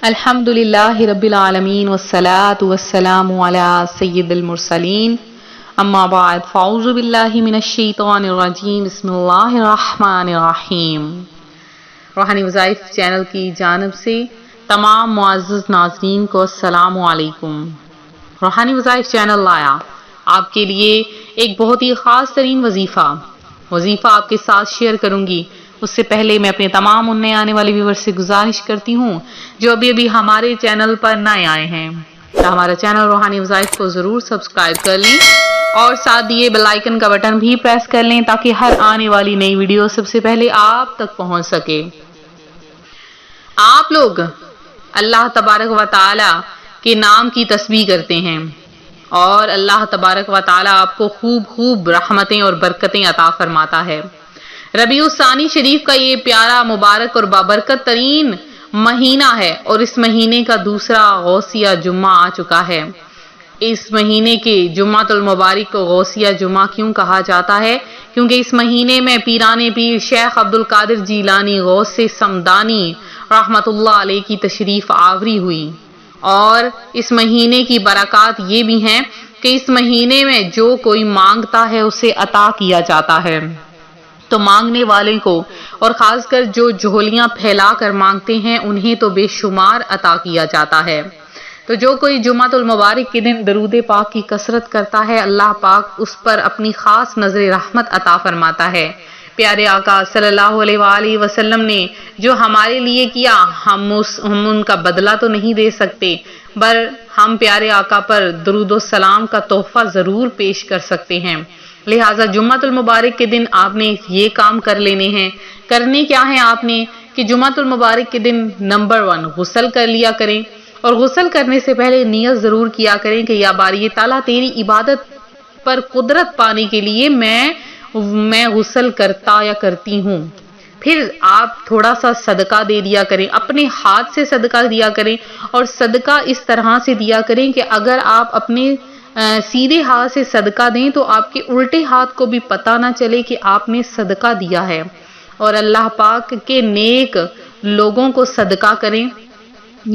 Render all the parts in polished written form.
الحمدللہ رب العالمین والصلاة والسلام علی سید المرسلین اما بعد فاعوذ باللہ من الشیطان الرجیم بسم اللہ الرحمن الرحیم۔ روحانی وظائف چینل کی جانب سے تمام معزز ناظرین کو السلام علیکم۔ روحانی وظائف چینل لایا آپ کے لیے ایک بہت ہی خاص ترین وظیفہ آپ کے ساتھ شیئر کروں گی۔ اس سے پہلے میں اپنے تمام نئے آنے والے ویور سے گزارش کرتی ہوں جو ابھی ہمارے چینل پر نئے آئے ہیں تو ہمارا چینل روحانی وظائف کو ضرور سبسکرائب کر لیں اور ساتھ دیے بیل آئیکن کا بٹن بھی پریس کر لیں تاکہ ہر آنے والی نئی ویڈیو سب سے پہلے آپ تک پہنچ سکے۔ آپ لوگ اللہ تبارک و تعالی کے نام کی تسبیح کرتے ہیں اور اللہ تبارک و تعالی آپ کو خوب رحمتیں اور برکتیں عطا فرماتا ہے۔ ربیع الثانی شریف کا یہ پیارا مبارک اور بابرکت ترین مہینہ ہے اور اس مہینے کا دوسرا غوثیہ جمعہ آ چکا ہے۔ اس مہینے کے جمعۃ المبارک کو غوثیہ جمعہ کیوں کہا جاتا ہے؟ کیونکہ اس مہینے میں پیران پیر شیخ عبد القادر جیلانی غوث سمدانی رحمت اللہ علیہ کی تشریف آوری ہوئی، اور اس مہینے کی برکات یہ بھی ہیں کہ اس مہینے میں جو کوئی مانگتا ہے اسے عطا کیا جاتا ہے، تو مانگنے والے کو اور خاص کر جو جھولیاں پھیلا کر مانگتے ہیں انہیں تو بے شمار عطا کیا جاتا ہے۔ تو جو کوئی جمعۃ المبارک کے دن درود پاک کی کثرت کرتا ہے اللہ پاک اس پر اپنی خاص نظر رحمت عطا فرماتا ہے۔ پیارے آقا صلی اللہ علیہ وآلہ وسلم نے جو ہمارے لیے کیا ہم ان کا بدلہ تو نہیں دے سکتے، پر ہم پیارے آقا پر درود و سلام کا تحفہ ضرور پیش کر سکتے ہیں۔ لہٰذا جمعۃ المبارک کے دن آپ نے یہ کام کر لینے ہیں۔ کرنے کیا ہے آپ نے کہ جمعۃ المبارک کے دن نمبر 1 غسل کر لیا کریں، اور غسل کرنے سے پہلے نیت ضرور کیا کریں کہ یا باری تعالیٰ تیری عبادت پر قدرت پانے کے لیے میں غسل کرتا یا کرتی ہوں۔ پھر آپ تھوڑا سا صدقہ دے دیا کریں، اپنے ہاتھ سے صدقہ دیا کریں، اور صدقہ اس طرح سے دیا کریں کہ اگر آپ اپنے سیدھے ہاتھ سے صدقہ دیں تو آپ کے الٹے ہاتھ کو بھی پتہ نہ چلے کہ آپ نے صدقہ دیا ہے، اور اللہ پاک کے نیک لوگوں کو صدقہ کریں،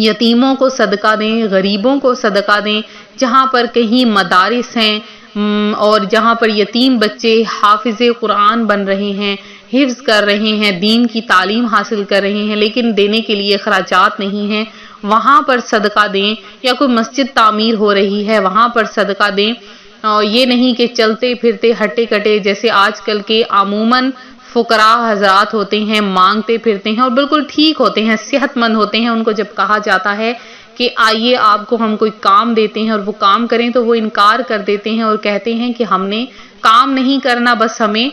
یتیموں کو صدقہ دیں، غریبوں کو صدقہ دیں، جہاں پر کہیں مدارس ہیں اور جہاں پر یتیم بچے حافظ قرآن بن رہے ہیں، حفظ کر رہے ہیں، دین کی تعلیم حاصل کر رہے ہیں لیکن دینے کے لیے اخراجات نہیں ہیں، وہاں پر صدقہ دیں، یا کوئی مسجد تعمیر ہو رہی ہے وہاں پر صدقہ دیں۔ یہ نہیں کہ چلتے پھرتے ہٹے کٹے جیسے آج کل کے عموماً فقراء حضرات ہوتے ہیں، مانگتے پھرتے ہیں اور بالکل ٹھیک ہوتے ہیں، صحت مند ہوتے ہیں، ان کو جب کہا جاتا ہے کہ آئیے آپ کو ہم کوئی کام دیتے ہیں اور وہ کام کریں تو وہ انکار کر دیتے ہیں اور کہتے ہیں کہ ہم نے کام نہیں کرنا، بس ہمیں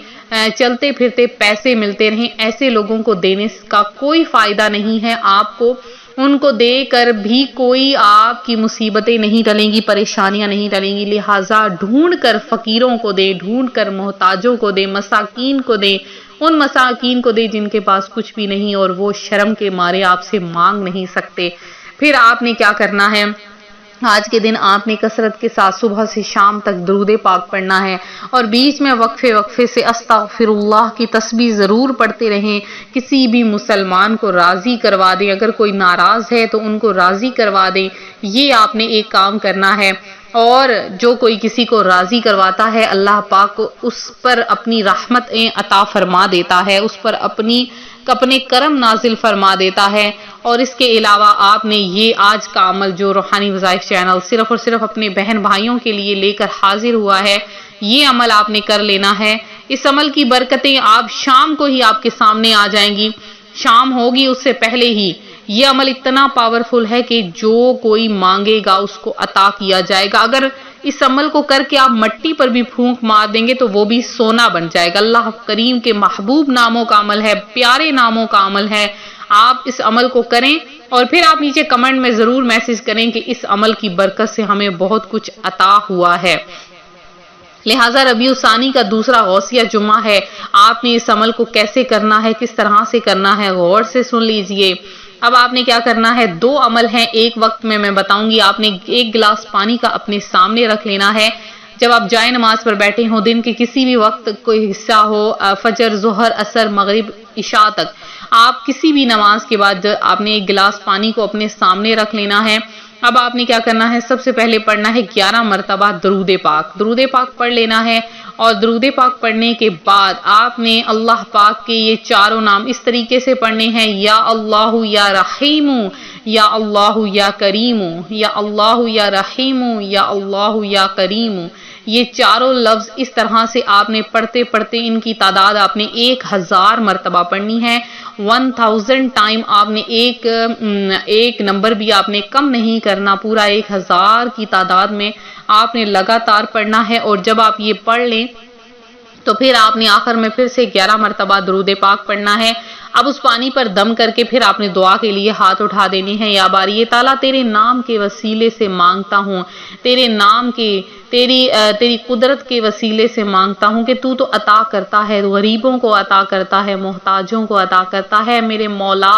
چلتے پھرتے پیسے ملتے رہیں۔ ایسے لوگوں کو دینے کا کوئی فائدہ نہیں ہے، آپ کو ان کو دے کر بھی کوئی آپ کی مصیبتیں نہیں ٹلیں گی، پریشانیاں نہیں ٹلیں گی۔ لہٰذا ڈھونڈ کر فقیروں کو دے، ڈھونڈ کر محتاجوں کو دے، مساکین کو دے، ان مساکین کو دے جن کے پاس کچھ بھی نہیں اور وہ شرم کے مارے آپ سے مانگ نہیں سکتے۔ پھر آپ نے کیا کرنا ہے؟ آج کے دن آپ نے کثرت کے ساتھ صبح سے شام تک درود پاک پڑھنا ہے، اور بیچ میں وقفے سے استغفر اللہ کی تسبیح ضرور پڑھتے رہیں۔ کسی بھی مسلمان کو راضی کروا دیں، اگر کوئی ناراض ہے تو ان کو راضی کروا دیں، یہ آپ نے ایک کام کرنا ہے۔ اور جو کوئی کسی کو راضی کرواتا ہے اللہ پاک کو اس پر اپنی رحمتیں عطا فرما دیتا ہے، اس پر اپنے کرم نازل فرما دیتا ہے۔ اور اس کے علاوہ آپ نے یہ آج کا عمل جو روحانی وظائف چینل صرف اور صرف اپنے بہن بھائیوں کے لیے لے کر حاضر ہوا ہے، یہ عمل آپ نے کر لینا ہے۔ اس عمل کی برکتیں آپ شام کو ہی آپ کے سامنے آ جائیں گی، شام ہوگی اس سے پہلے ہی۔ یہ عمل اتنا پاورفل ہے کہ جو کوئی مانگے گا اس کو عطا کیا جائے گا۔ اگر اس عمل کو کر کے آپ مٹی پر بھی پھونک مار دیں گے تو وہ بھی سونا بن جائے گا۔ اللہ کریم کے محبوب ناموں کا عمل ہے، پیارے ناموں کا عمل ہے۔ آپ اس عمل کو کریں اور پھر آپ نیچے کمنٹ میں ضرور میسج کریں کہ اس عمل کی برکت سے ہمیں بہت کچھ عطا ہوا ہے۔ لہٰذا ربیع الثانی کا دوسرا غوثیہ جمعہ ہے، آپ نے اس عمل کو کیسے کرنا ہے، کس طرح سے کرنا ہے، غور سے سن لیجئے۔ اب آپ نے کیا کرنا ہے؟ 2 عمل ہیں ایک وقت میں بتاؤں گی۔ آپ نے 1 گلاس پانی کا اپنے سامنے رکھ لینا ہے جب آپ جائے نماز پر بیٹھے ہوں، دن کے کسی بھی وقت کوئی حصہ ہو، فجر، ظہر، عصر، مغرب، عشاء تک آپ کسی بھی نماز کے بعد آپ نے ایک گلاس پانی کو اپنے سامنے رکھ لینا ہے. اب آپ نے کیا کرنا ہے، سب سے پہلے پڑھنا ہے 11 مرتبہ درود پاک پڑھ لینا ہے. اور درود پاک پڑھنے کے بعد آپ نے اللہ پاک کے یہ چاروں نام اس طریقے سے پڑھنے ہیں، یا اللہ یا رحیم، یا اللہ یا کریم، یا اللہ یا رحیم، یا اللہ یا کریم. یہ چاروں لفظ اس طرح سے آپ نے پڑھتے پڑھتے ان کی تعداد آپ نے 1000 مرتبہ پڑھنی ہے. 1000 ٹائم آپ نے ایک نمبر بھی آپ نے کم نہیں کرنا، پورا 1000 کی تعداد میں آپ نے لگاتار پڑھنا ہے. اور جب آپ یہ پڑھ لیں تو پھر آپ نے آخر میں پھر سے 11 مرتبہ درود پاک پڑھنا ہے. اب اس پانی پر دم کر کے پھر آپ نے دعا کے لیے ہاتھ اٹھا دینے ہیں. یا باری تعالیٰ تیرے نام کے وسیلے سے مانگتا ہوں، تیرے نام کے تیری قدرت کے وسیلے سے مانگتا ہوں کہ تو عطا کرتا ہے، غریبوں کو عطا کرتا ہے، محتاجوں کو عطا کرتا ہے. میرے مولا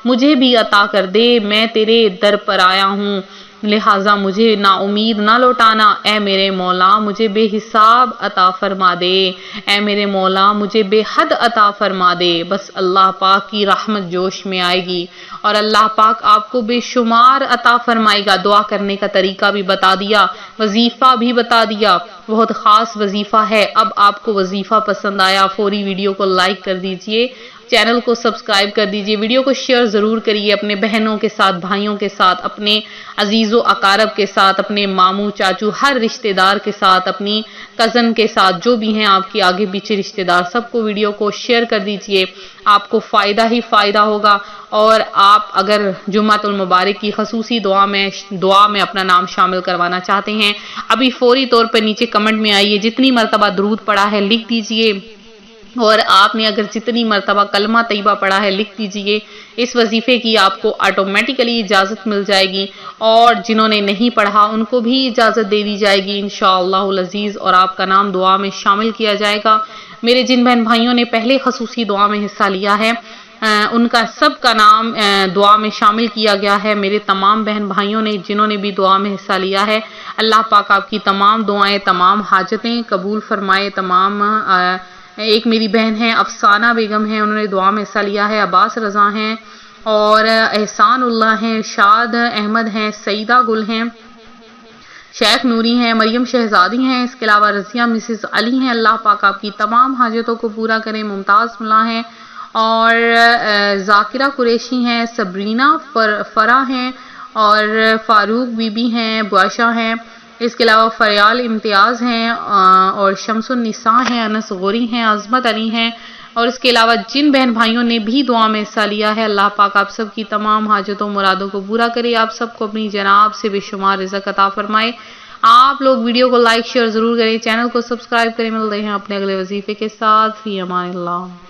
مجھے بھی عطا کر دے، میں تیرے در پر آیا ہوں، لہٰذا مجھے نا امید نہ لوٹانا. اے میرے مولا مجھے بے حساب عطا فرما دے، اے میرے مولا مجھے بے حد عطا فرما دے. بس اللہ پاک کی رحمت جوش میں آئے گی اور اللہ پاک آپ کو بے شمار عطا فرمائے گا. دعا کرنے کا طریقہ بھی بتا دیا، وظیفہ بھی بتا دیا، بہت خاص وظیفہ ہے. اب آپ کو وظیفہ پسند آیا، فوری ویڈیو کو لائک کر دیجئے، چینل کو سبسکرائب کر دیجئے، ویڈیو کو شیئر ضرور کریے اپنے بہنوں کے ساتھ، بھائیوں کے ساتھ، اپنے عزیز و اقارب کے ساتھ، اپنے ماموں چاچو ہر رشتہ دار کے ساتھ، اپنی کزن کے ساتھ، جو بھی ہیں آپ کے آگے پیچھے رشتہ دار، سب کو ویڈیو کو شیئر کر دیجئے. آپ کو فائدہ ہی فائدہ ہوگا. اور آپ اگر جمعۃ المبارک کی خصوصی دعا میں اپنا نام شامل کروانا چاہتے ہیں، ابھی فوری طور پر نیچے کمنٹ میں آئیے، جتنی مرتبہ درود پڑھا ہے لکھ دیجئے، اور آپ نے اگر جتنی مرتبہ کلمہ طیبہ پڑھا ہے لکھ دیجئے. اس وظیفے کی آپ کو آٹومیٹیکلی اجازت مل جائے گی، اور جنہوں نے نہیں پڑھا ان کو بھی اجازت دے دی جائے گی انشاءاللہ العزیز، اور آپ کا نام دعا میں شامل کیا جائے گا. میرے جن بہن بھائیوں نے پہلے خصوصی دعا میں حصہ لیا ہے ان کا سب کا نام دعا میں شامل کیا گیا ہے. میرے تمام بہن بھائیوں نے جنہوں نے بھی دعا میں حصہ لیا ہے، اللہ پاک آپ کی تمام دعائیں، تمام حاجتیں قبول فرمائے. تمام ایک میری بہن ہیں افسانہ بیگم ہیں، انہوں نے دعا میں حصہ لیا ہے. عباس رضا ہیں، اور احسان اللہ ہیں، ارشاد احمد ہیں، سعیدہ گل ہیں، شیخ نوری ہیں، مریم شہزادی ہیں، اس کے علاوہ رضیہ مسز علی ہیں. اللہ پاک آپ کی تمام حاجتوں کو پورا کریں. ممتاز ملا ہیں، اور ذاکرہ قریشی ہیں، سبرینہ فرا ہیں، اور فاروق بی بی ہیں، باشا ہیں. اس کے علاوہ فریال امتیاز ہیں، اور شمس النساء ہیں، انس غوری ہیں، عظمت علی ہیں. اور اس کے علاوہ جن بہن بھائیوں نے بھی دعا میں حصہ لیا ہے، اللہ پاک آپ سب کی تمام حاجتوں مرادوں کو پورا کرے. آپ سب کو اپنی جناب سے بے شمار رزق عطا فرمائے. آپ لوگ ویڈیو کو لائک شیئر ضرور کریں، چینل کو سبسکرائب کریں. ملتے ہیں اپنے اگلے وظیفے کے ساتھ. فی امان اللہ.